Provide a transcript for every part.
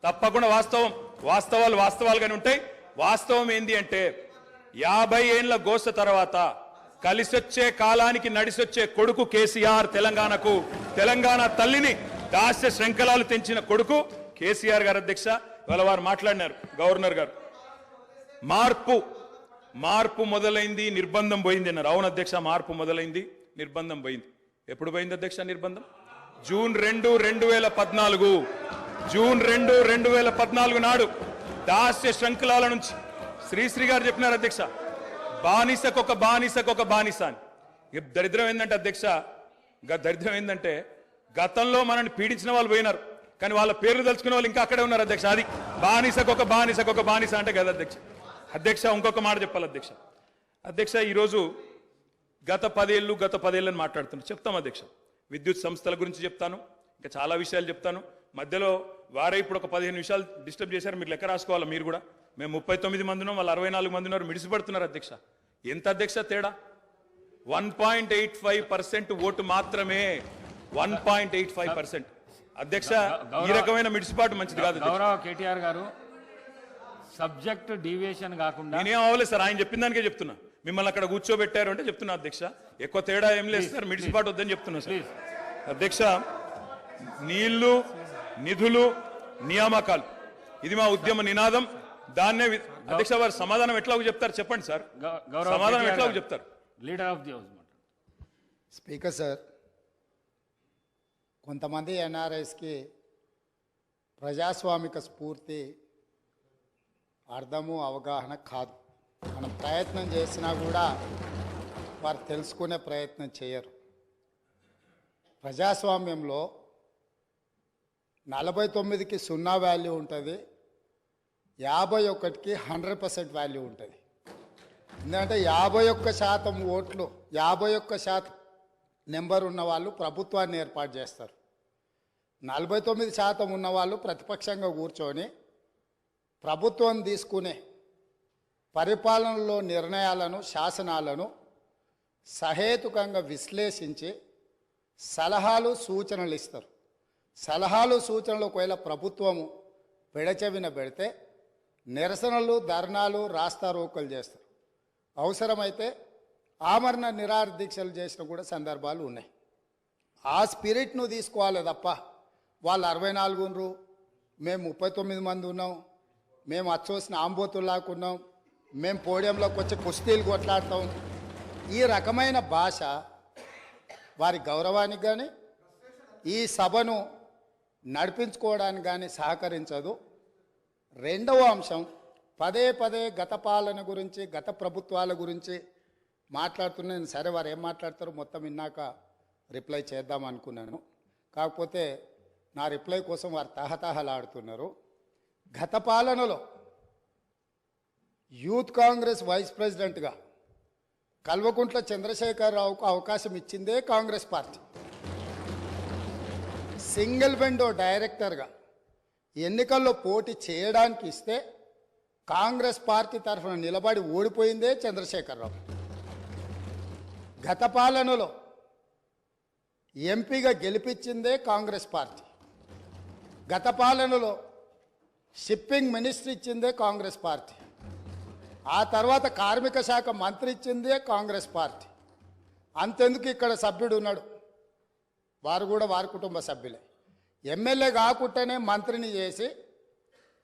తప్పకుండా వాస్తవాలు వాస్తవాలుగానే ఉంటాయి. వాస్తవం ఏంది అంటే 50 ఏళ్ల గోస తర్వాత కలిసొచ్చే కాలానికి నడిసొచ్చే కొడుకు కేసీఆర్. తెలంగాణ తల్లిని దాస్య శృంఖలాలు తెంచిన కొడుకు కేసీఆర్ గారు. అధ్యక్ష, ఇవాళ వారు మాట్లాడినారు, గవర్నర్ గారు, మార్పు మొదలైంది, నిర్బంధం పోయింది అన్నారు. అవును అధ్యక్ష, మార్పు మొదలైంది, నిర్బంధం పోయింది. ఎప్పుడు పోయింది అధ్యక్ష నిర్బంధం? జూన్ 2, 2014. జూన్ 2, 2014 నాడు దాస్య శృంఖలాల నుంచి శ్రీశ్రీ గారు చెప్పినారు అధ్యక్ష, బానిసకొక బానిస అని. దరిద్రం ఏంటంటే అధ్యక్ష, దరిద్రం ఏంటంటే గతంలో మనల్ని పీడించిన వాళ్ళు పోయినారు, కానీ వాళ్ళ పేర్లు తలుచుకునే వాళ్ళు ఇంకా అక్కడే ఉన్నారు అధ్యక్ష. అది బానిసకొక బానిస అంటే కదా అధ్యక్ష. అధ్యక్ష, ఇంకొక మాట చెప్పాలి అధ్యక్ష. ఈరోజు గత 10 ఏళ్ళని మాట్లాడుతున్నాను. చెప్తాం అధ్యక్ష, విద్యుత్ సంస్థల గురించి చెప్తాను, ఇంకా చాలా విషయాలు చెప్తాను. మధ్యలో వారే ఇప్పుడు ఒక 15 నిమిషాలు డిస్టర్బ్ చేశారు, మీరు లెక్క రాసుకోవాలి. మీరు కూడా, మేము 39 మంది ఉన్నాం, వాళ్ళు 64 మంది ఉన్నారు, మిడిసిపడుతున్నారు అధ్యక్ష. ఎంత అధ్యక్ష తేడా? 1.85% ఓటు మాత్రమే. 1.85%. అధ్యక్ష, ఈ రకమైన మిడిసిపాటు మంచిది కాదు. గౌరవ కేటీఆర్ గారు, సబ్జెక్ట్ డీవియేషన్ కాకుండా నేనేం అవ్వలేదు సార్, ఆయన చెప్పిన దానికే చెప్తున్నా. మిమ్మల్ని అక్కడ కూర్చోబెట్టారు అంటే చెప్తున్నా అధ్యక్ష, ఎక్కువ తేడా ఏం లేదు సార్, మిడిసిపాటు వద్దని చెప్తున్నా సార్. అధ్యక్ష, నీళ్లు, నిధులు, నియామకాలు, ఇది మా ఉద్యమ నినాదం. దాన్నే అధ్యక్ష వారు సమాధానం ఎట్లా చెప్తారు చెప్పండి సార్, సమాధానం ఎట్లా చెప్తారు? Leader of the house. Speaker sir, కొంతమంది ఎన్ఆర్ఐస్కి ప్రజాస్వామిక స్ఫూర్తి అర్థము అవగాహన కాదు. మనం ప్రయత్నం చేసినా కూడా వారు తెలుసుకునే ప్రయత్నం చేయరు. ప్రజాస్వామ్యంలో 49కి 0 వాల్యూ ఉంటుంది, 51కి 100% వాల్యూ ఉంటుంది. ఎందుకంటే 51% ఓట్లు, 51% నెంబర్ ఉన్న వాళ్ళు ప్రభుత్వాన్ని ఏర్పాటు చేస్తారు. 49% ఉన్నవాళ్ళు ప్రతిపక్షంగా కూర్చొని ప్రభుత్వం తీసుకునే పరిపాలనలో నిర్ణయాలను, శాసనాలను సహేతుకంగా విశ్లేషించి సలహాలు, సూచనలు ఇస్తారు. సలహాలు, సూచనలు ఒకవేళ ప్రభుత్వము పెడచెవిన పెడితే నిరసనలు, ధర్నాలు, రాస్తారోకలు చేస్తారు. అవసరమైతే ఆమరణ నిరాహార దీక్షలు చేసిన కూడా సందర్భాలు ఉన్నాయి. ఆ స్పిరిట్ను తీసుకోవాలి తప్ప వాళ్ళు 64 ఉన్నారు, మేము 39 మంది ఉన్నాం, మేము అచ్చోసిన ఆంబోతుల్లాకున్నాం, మేము పోడియంలోకి వచ్చి కుస్తీలు కొట్లాడతాం, ఈ రకమైన భాష వారి గౌరవానికి కానీ ఈ సభను నడిపించుకోవడానికి కానీ సహకరించదు. రెండవ అంశం, పదే గత పాలన గురించి, గత ప్రభుత్వాల గురించి మాట్లాడుతున్నాను. సరే, వారు ఏం మాట్లాడతారో మొత్తం విన్నాక రిప్లై చేద్దాం అనుకున్నాను. కాకపోతే నా రిప్లై కోసం వారు తహతహలాడుతున్నారు. గత పాలనలో యూత్ కాంగ్రెస్ వైస్ ప్రెసిడెంట్గా కల్వకుంట్ల చంద్రశేఖరరావుకు అవకాశం ఇచ్చిందే కాంగ్రెస్ పార్టీ. సింగిల్ విండో డైరెక్టర్గా ఎన్నికల్లో పోటీ చేయడానికి ఇస్తే కాంగ్రెస్ పార్టీ తరఫున నిలబడి ఓడిపోయిందే చంద్రశేఖరరావు. గత పాలనలో ఎంపీగా గెలిపించిందే కాంగ్రెస్ పార్టీ. గత పాలనలో షిప్పింగ్ మినిస్టర్ ఇచ్చిందే కాంగ్రెస్ పార్టీ. ఆ తర్వాత కార్మిక శాఖ మంత్రి ఇచ్చిందే కాంగ్రెస్ పార్టీ. అంతెందుకు ఇక్కడ సభ్యుడు ఉన్నాడు, వారు కూడా వారి కుటుంబ సభ్యులే. ఎమ్మెల్యే కాకుండానే మంత్రిని చేసి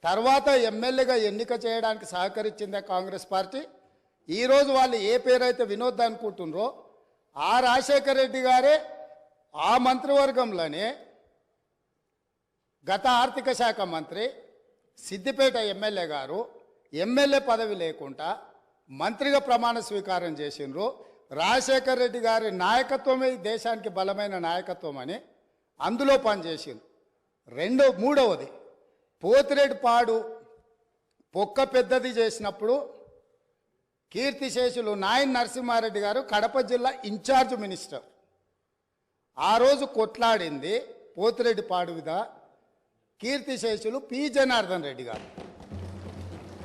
తర్వాత ఎమ్మెల్యేగా ఎన్నిక చేయడానికి సహకరించిందే కాంగ్రెస్ పార్టీ. ఈరోజు వాళ్ళు ఏ పేరైతే వినోద్ అనుకుంటున్నారో ఆ రాజశేఖర రెడ్డి గారే ఆ మంత్రివర్గంలోనే గత ఆర్థిక శాఖ మంత్రి, సిద్దిపేట ఎమ్మెల్యే గారు ఎమ్మెల్యే పదవి లేకుండా మంత్రిగా ప్రమాణ స్వీకారం చేసిండ్రు. రాజశేఖర రెడ్డి గారి నాయకత్వమే దేశానికి బలమైన నాయకత్వం అని అందులో పనిచేసిండ్రు. మూడవది, పోతిరెడ్డిపాడు పొక్క పెద్దది చేసినప్పుడు కీర్తిశేషులు నాయన్ నరసింహారెడ్డి గారు కడప జిల్లా ఇన్ఛార్జ్ మినిస్టర్. ఆ రోజు కొట్లాడింది పోతిరెడ్డిపాడు మీద కీర్తిశేషులు పి జనార్దన్ రెడ్డి గారు.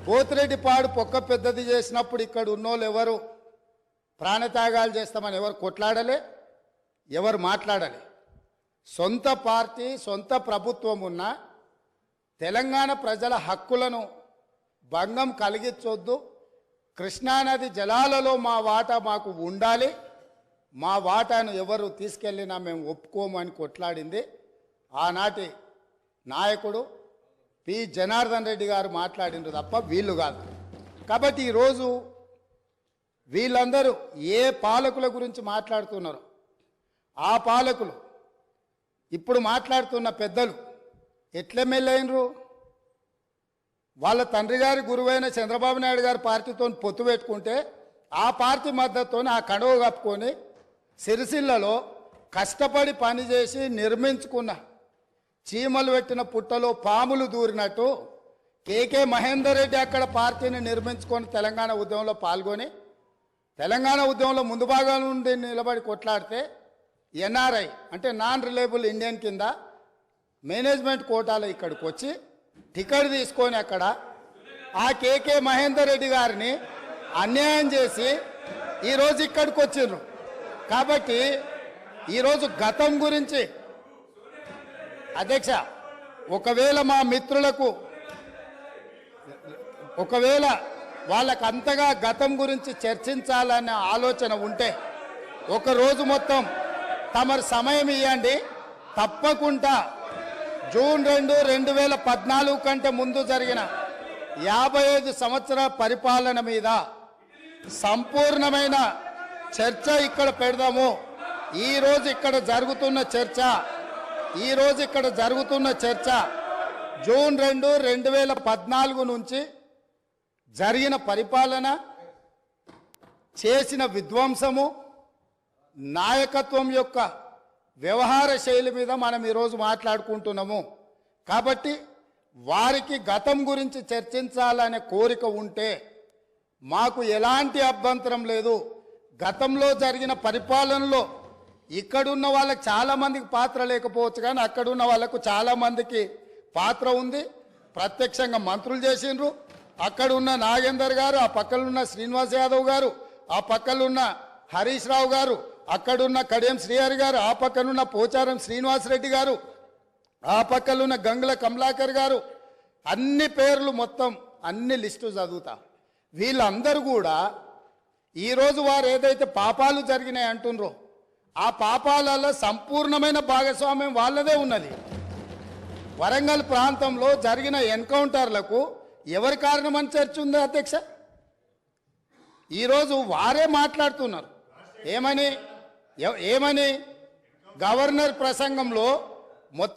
పోతిరెడ్డిపాడు పొక్క పెద్దది చేసినప్పుడు ఇక్కడ ఉన్నోళ్ళు ఎవరు ప్రాణత్యాగాలు చేస్తామని ఎవరు కొట్లాడలే, ఎవరు మాట్లాడలే. సొంత పార్టీ, సొంత ప్రభుత్వం ఉన్న తెలంగాణ ప్రజల హక్కులను భంగం కలిగించొద్దు, కృష్ణానది జలాలలో మా వాటా మాకు ఉండాలి, మా వాటాను ఎవరు తీసుకెళ్ళినా మేము ఒప్పుకోము అని కొట్లాడింది ఆనాటి నాయకుడు పి జనార్దన్ రెడ్డి గారు మాట్లాడిండ్రు తప్ప వీళ్ళు కాదు. కాబట్టి ఈరోజు వీళ్ళందరూ ఏ పాలకుల గురించి మాట్లాడుతున్నారు, ఆ పాలకులు ఇప్పుడు మాట్లాడుతున్న పెద్దలు ఎట్లెమ్మెల్యేనరు? వాళ్ళ తండ్రి గారి గురువైన చంద్రబాబు నాయుడు గారి పార్టీతో పొత్తు పెట్టుకుంటే ఆ పార్టీ మద్దతుతో ఆ కడువ కప్పుకొని సిరిసిల్లలో కష్టపడి పనిచేసి నిర్మించుకున్న చీమలు పెట్టిన పుట్టలో పాములు దూరినట్టు కేకే మహేందర్ రెడ్డి అక్కడ పార్టీని నిర్మించుకొని తెలంగాణ ఉద్యమంలో పాల్గొని తెలంగాణ ఉద్యమంలో ముందు భాగం నుండి నిలబడి కొట్లాడితే ఎన్ఆర్ఐ అంటే నాన్ రిలయబుల్ ఇండియన్ కింద మేనేజ్మెంట్ కోటాలో ఇక్కడికి వచ్చి టికెట్ తీసుకొని అక్కడ ఆ కేకే మహేందర్ రెడ్డి గారిని అన్యాయం చేసి ఈరోజు ఇక్కడికి వచ్చిండ్రు. కాబట్టి ఈరోజు గతం గురించి అధ్యక్ష, ఒకవేళ మా మిత్రులకు వాళ్ళకు అంతగా గతం గురించి చర్చించాలనే ఆలోచన ఉంటే ఒకరోజు మొత్తం తమరు సమయం ఇవ్వండి. తప్పకుండా జూన్ 2, 2014 కంటే ముందు జరిగిన 55 సంవత్సరాల పరిపాలన మీద సంపూర్ణమైన చర్చ ఇక్కడ పెడదాము. ఈరోజు ఇక్కడ జరుగుతున్న చర్చ జూన్ 2, 2014 నుంచి జరిగిన పరిపాలన, చేసిన విధ్వంసము, నాయకత్వం యొక్క వ్యవహార శైలి మీద మనం ఈరోజు మాట్లాడుకుంటున్నాము. కాబట్టి వారికి గతం గురించి చర్చించాలనే కోరిక ఉంటే మాకు ఎలాంటి అభ్యంతరం లేదు. గతంలో జరిగిన పరిపాలనలో ఇక్కడున్న వాళ్ళకి చాలామందికి పాత్ర లేకపోవచ్చు, కానీ అక్కడున్న వాళ్ళకు చాలామందికి పాత్ర ఉంది. ప్రత్యక్షంగా మంత్రులు చేసిండ్రు. అక్కడున్న నాగేందర్ గారు, ఆ పక్కనున్న శ్రీనివాస్ యాదవ్ గారు, ఆ పక్కనున్న హరీష్ రావు గారు, అక్కడున్న కడియం శ్రీహరి గారు, ఆ పక్కనున్న పోచారం శ్రీనివాసరెడ్డి గారు, ఆ పక్కనున్న గంగుల కమలాకర్ గారు, అన్ని పేర్లు మొత్తం అన్ని లిస్టు చదువుతా. వీళ్ళందరూ కూడా ఈరోజు వారు ఏదైతే పాపాలు జరిగినాయి అంటుండ్రో ఆ పాపాలలో సంపూర్ణమైన భాగస్వామ్యం వాళ్ళదే ఉన్నది. వరంగల్ ప్రాంతంలో జరిగిన ఎన్కౌంటర్లకు ఎవరి కారణమని చర్చ ఉంది అధ్యక్ష? ఈరోజు వారే మాట్లాడుతున్నారు. ఏమని గవర్నర్ ప్రసంగంలో మొత్తం